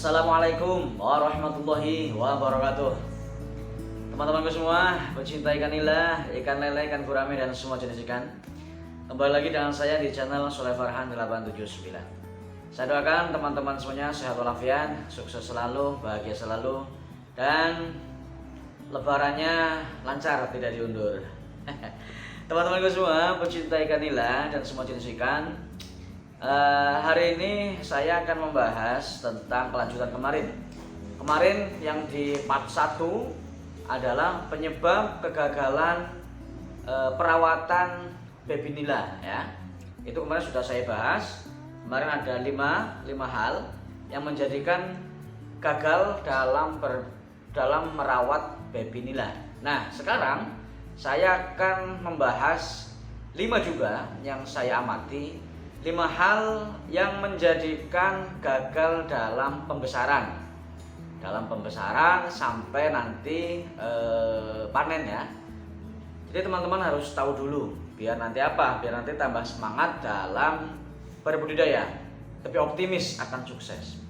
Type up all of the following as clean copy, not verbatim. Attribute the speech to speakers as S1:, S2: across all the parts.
S1: Assalamualaikum warahmatullahi wabarakatuh. Teman-temanku semua, pecinta ikan nila, ikan lele, ikan gurame, dan semua jenis ikan, kembali lagi dengan saya di channel Soleh Farhan 879. Saya doakan teman-teman semuanya sehat walafiat, sukses selalu, bahagia selalu, dan lebarannya lancar, tidak diundur. Teman-temanku semua, pecinta ikan nila dan semua jenis ikan, hari ini saya akan membahas tentang kelanjutan kemarin. Kemarin yang di part 1 adalah penyebab kegagalan perawatan baby nila ya. Itu kemarin sudah saya bahas. Kemarin ada 5 hal yang menjadikan gagal dalam merawat baby nila. Nah, sekarang saya akan membahas 5 juga yang saya amati, 5 hal yang menjadikan gagal dalam pembesaran sampai nanti panen ya. Jadi teman-teman harus tahu dulu biar nanti tambah semangat dalam berbudidaya, lebih optimis akan sukses.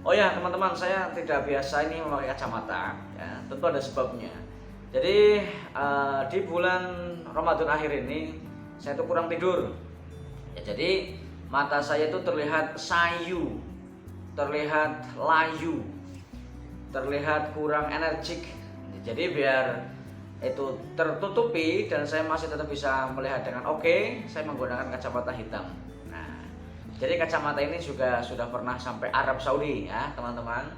S1: Oh ya teman-teman, saya tidak biasa ini memakai kacamata ya, tentu ada sebabnya. Jadi di bulan Ramadan akhir ini saya tuh kurang tidur. Ya, jadi mata saya itu terlihat sayu, terlihat layu, terlihat kurang energik. Jadi biar itu tertutupi dan saya masih tetap bisa melihat dengan oke, saya menggunakan kacamata hitam. Nah, jadi kacamata ini juga sudah pernah sampai Arab Saudi ya teman-teman.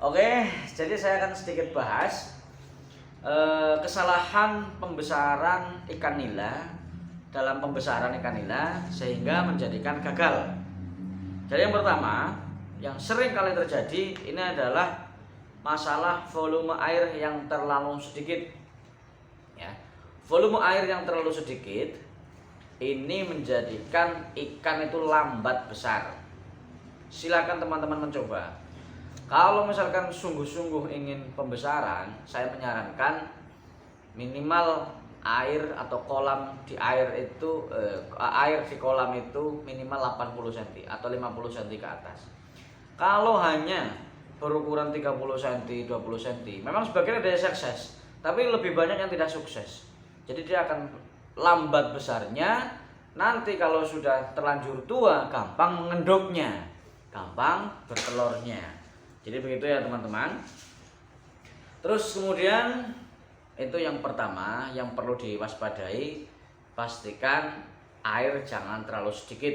S1: Oke, jadi saya akan sedikit bahas kesalahan pembesaran ikan nila sehingga menjadikan gagal. Jadi yang pertama yang sering kali terjadi ini adalah masalah volume air yang terlalu sedikit ya. Volume air yang terlalu sedikit ini menjadikan ikan itu lambat besar. Silakan teman-teman mencoba. Kalau misalkan sungguh-sungguh ingin pembesaran, saya menyarankan minimal air atau kolam di air itu air di kolam itu minimal 80 cm atau 50 cm ke atas. Kalau hanya berukuran 30 cm, 20 cm, memang sebagian ada yang sukses, tapi lebih banyak yang tidak sukses. Jadi dia akan lambat besarnya. Nanti kalau sudah terlanjur tua, gampang mengendoknya, gampang bertelurnya. Jadi begitu ya teman-teman. Terus kemudian itu yang pertama yang perlu diwaspadai, pastikan air jangan terlalu sedikit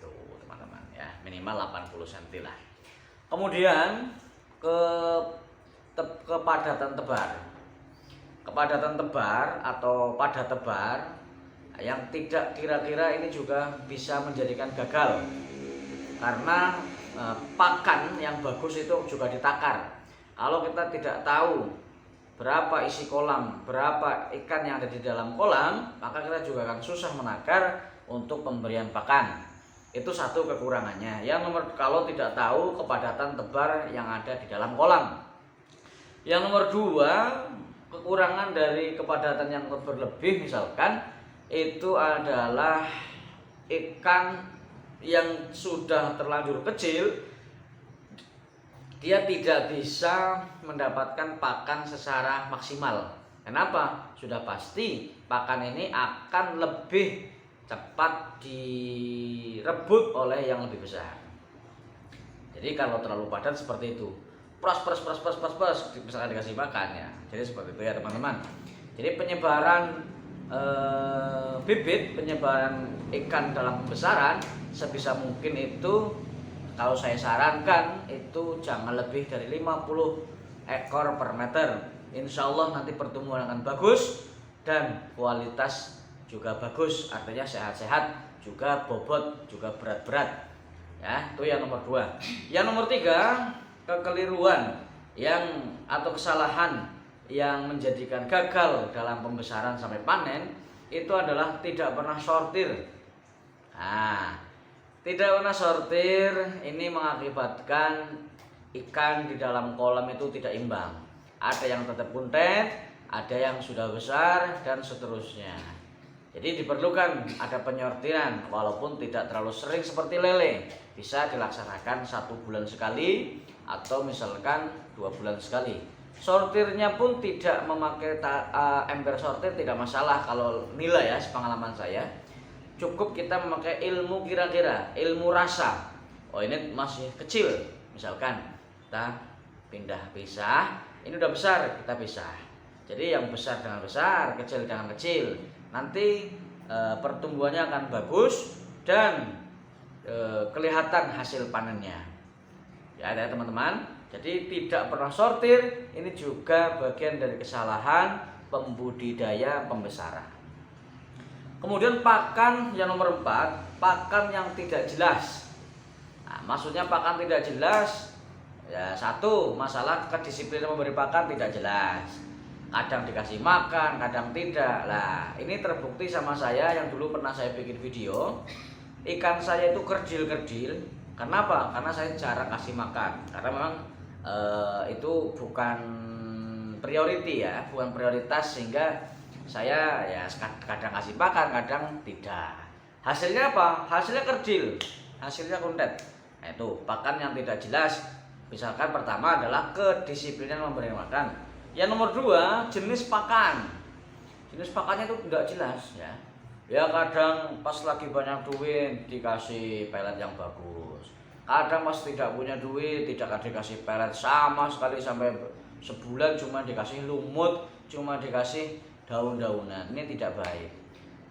S1: tuh teman-teman ya, minimal 80 cm lah. Kemudian kepadatan tebar atau padat tebar yang tidak kira-kira ini juga bisa menjadikan gagal karena pakan yang bagus itu juga ditakar. Kalau kita tidak tahu berapa isi kolam, berapa ikan yang ada di dalam kolam, maka kita juga akan susah menakar untuk pemberian pakan. Itu satu kekurangannya. Yang nomor, kalau tidak tahu kepadatan tebar yang ada di dalam kolam. Yang nomor 2, kekurangan dari kepadatan yang berlebih misalkan itu adalah ikan yang sudah terlanjur kecil, dia tidak bisa mendapatkan pakan secara maksimal. Kenapa? Sudah pasti pakan ini akan lebih cepat direbut oleh yang lebih besar. Jadi kalau terlalu padat seperti itu, pros misalkan dikasih makan ya. Jadi seperti itu ya teman-teman. Jadi penyebaran bibit, penyebaran ikan dalam pembesaran sebisa mungkin itu, kalau saya sarankan itu jangan lebih dari 50 ekor per meter. Insya Allah nanti pertumbuhan akan bagus dan kualitas juga bagus, artinya sehat-sehat, juga bobot, juga berat-berat ya. Itu yang nomor 2. Yang nomor 3, kekeliruan atau kesalahan yang menjadikan gagal dalam pembesaran sampai panen itu adalah tidak pernah sortir. Nah, tidak pernah sortir ini mengakibatkan ikan di dalam kolam itu tidak imbang. Ada yang tetap kuntet, ada yang sudah besar, dan seterusnya. Jadi diperlukan ada penyortiran, walaupun tidak terlalu sering seperti lele. Bisa dilaksanakan 1 bulan sekali atau misalkan 2 bulan sekali. Sortirnya pun tidak memakai ember sortir, tidak masalah kalau nilai ya, sepengalaman saya. Cukup kita memakai ilmu kira-kira, ilmu rasa. Oh ini masih kecil, misalkan kita pindah pisah, ini udah besar kita pisah. Jadi yang besar dengan besar, kecil dengan kecil. Nanti pertumbuhannya akan bagus dan kelihatan hasil panennya. Ya teman-teman. Jadi tidak pernah sortir, ini juga bagian dari kesalahan pembudidaya pembesaran. Kemudian pakan yang nomor 4, pakan yang tidak jelas. Nah, maksudnya pakan tidak jelas, ya satu, masalah kedisiplinan memberi pakan tidak jelas. Kadang dikasih makan, kadang tidak. Lah, ini terbukti sama saya yang dulu pernah saya bikin video. Ikan saya itu kerdil-kerdil. Kenapa? Karena saya jarang kasih makan. Karena memang itu bukan priority ya, bukan prioritas, sehingga saya ya kadang kasih makan, kadang tidak. Hasilnya apa? Hasilnya kerdil, hasilnya kuntet. Nah, itu pakan yang tidak jelas. Misalkan pertama adalah kedisiplinan memberi makan. Yang nomor 2, jenis pakan. Jenis pakannya itu tidak jelas ya. Ya kadang pas lagi banyak duit dikasih pelet yang bagus. Kadang pas tidak punya duit tidak dikasih pelet sama sekali, sampai sebulan cuma dikasih lumut, cuma dikasih daun-daunan. Ini tidak baik.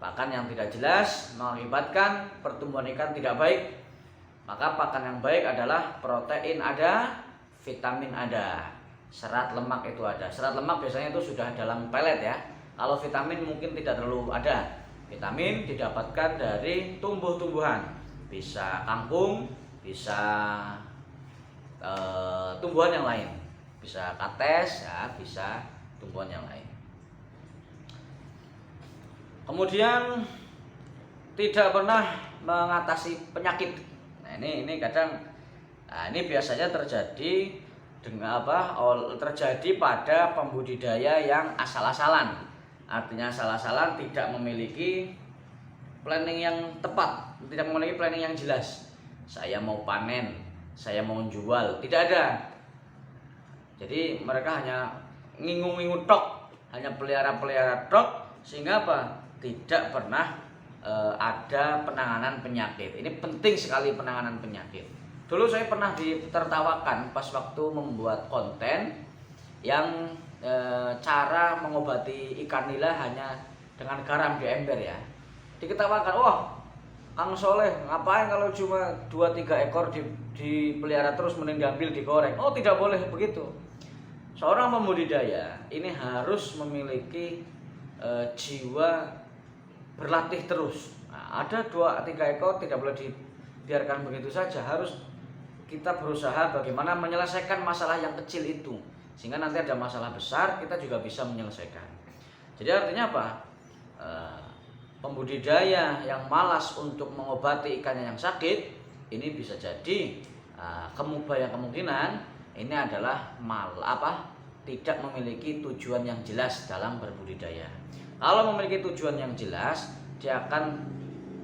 S1: Pakan yang tidak jelas mengakibatkan pertumbuhan ikan tidak baik. Maka pakan yang baik adalah protein ada, vitamin ada, serat lemak itu ada. Serat lemak biasanya itu sudah dalam pelet ya. Kalau vitamin mungkin tidak terlalu ada. Vitamin didapatkan dari tumbuh-tumbuhan. Bisa kangkung, bisa tumbuhan yang lain. Bisa kates ya, bisa tumbuhan yang lain. Kemudian tidak pernah mengatasi penyakit. Nah, ini kadang ini biasanya terjadi dengan terjadi pada pembudidaya yang asal-asalan. Artinya asal-asalan, tidak memiliki planning yang tepat, tidak memiliki planning yang jelas. Saya mau panen, saya mau jual, tidak ada. Jadi mereka hanya ngingung-ngingung tok, hanya pelihara-pelihara tok, sehingga apa? Tidak pernah ada penanganan penyakit. Ini penting sekali, penanganan penyakit. Dulu saya pernah ditertawakan pas waktu membuat konten yang cara mengobati ikan nila hanya dengan garam di ember ya. Diketawakan, wah Kang Soleh ngapain kalau cuma 2-3 ekor dipelihara terus, mending diambil digoreng. Oh tidak boleh begitu. Seorang pembudidaya ini harus memiliki jiwa berlatih terus. Nah, ada 2-3 ekor tidak boleh dibiarkan begitu saja. Harus kita berusaha bagaimana menyelesaikan masalah yang kecil itu, sehingga nanti ada masalah besar kita juga bisa menyelesaikan. Jadi artinya apa? Pembudidaya yang malas untuk mengobati ikannya yang sakit, ini bisa jadi kemungkinan ini adalah tidak memiliki tujuan yang jelas dalam berbudidaya. Kalau memiliki tujuan yang jelas, dia akan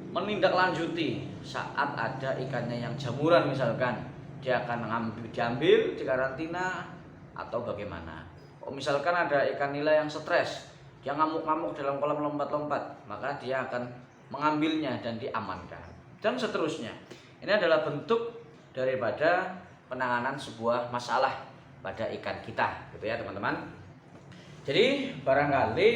S1: menindaklanjuti saat ada ikannya yang jamuran misalkan, dia akan diambil, dikarantina atau bagaimana. Misalkan ada ikan nila yang stres, dia ngamuk-ngamuk dalam kolam lompat-lompat, maka dia akan mengambilnya dan diamankan, dan seterusnya. Ini adalah bentuk daripada penanganan sebuah masalah pada ikan kita, gitu ya teman-teman. Jadi barangkali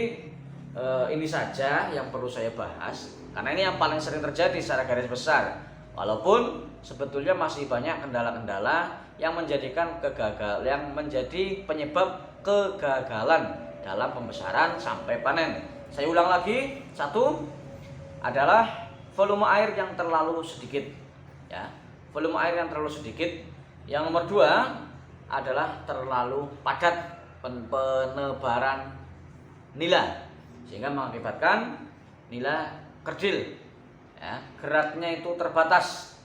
S1: ini saja yang perlu saya bahas, karena ini yang paling sering terjadi secara garis besar. Walaupun sebetulnya masih banyak kendala-kendala yang menjadi penyebab kegagalan dalam pembesaran sampai panen. Saya ulang lagi, 1 adalah volume air yang terlalu sedikit ya. Volume air yang terlalu sedikit. Yang nomor 2 adalah terlalu padat penebaran nila, sehingga mengakibatkan nila kerdil ya, geraknya itu terbatas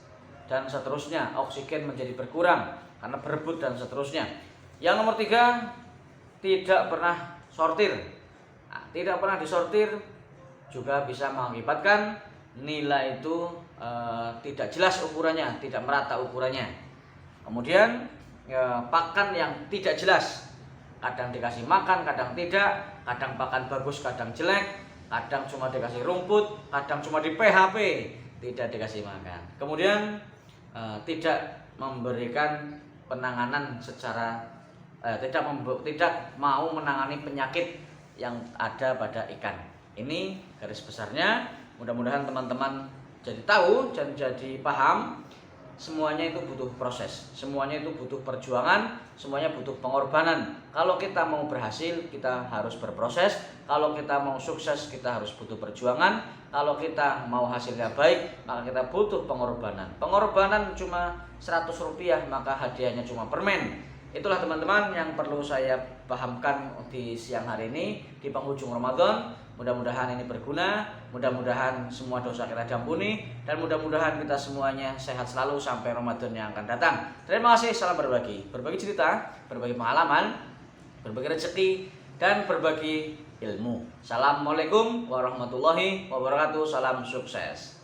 S1: dan seterusnya, oksigen menjadi berkurang karena berebut dan seterusnya. Yang nomor 3, tidak pernah sortir. Nah, tidak pernah disortir juga bisa mengakibatkan nila itu tidak jelas ukurannya, tidak merata ukurannya. Kemudian pakan yang tidak jelas. Kadang dikasih makan, kadang tidak, kadang pakan bagus, kadang jelek, kadang cuma dikasih rumput, kadang cuma di PHP, tidak dikasih makan. Kemudian tidak memberikan penanganan secara tidak mau menangani penyakit yang ada pada ikan. Ini garis besarnya. Mudah-mudahan teman-teman jadi tahu dan jadi paham. Semuanya itu butuh proses, semuanya itu butuh perjuangan, semuanya butuh pengorbanan. Kalau kita mau berhasil, kita harus berproses. Kalau kita mau sukses, kita harus butuh perjuangan. Kalau kita mau hasilnya baik, maka kita butuh pengorbanan. Pengorbanan cuma 100 rupiah, maka hadiahnya cuma permen. Itulah teman-teman yang perlu saya pahamkan di siang hari ini di penghujung Ramadan. Mudah-mudahan ini berguna, mudah-mudahan semua dosa kita diampuni, dan mudah-mudahan kita semuanya sehat selalu sampai Ramadan yang akan datang. Terima kasih, salam berbagi cerita, berbagi pengalaman, berbagi rezeki, dan berbagi ilmu. Assalamualaikum warahmatullahi wabarakatuh, salam sukses.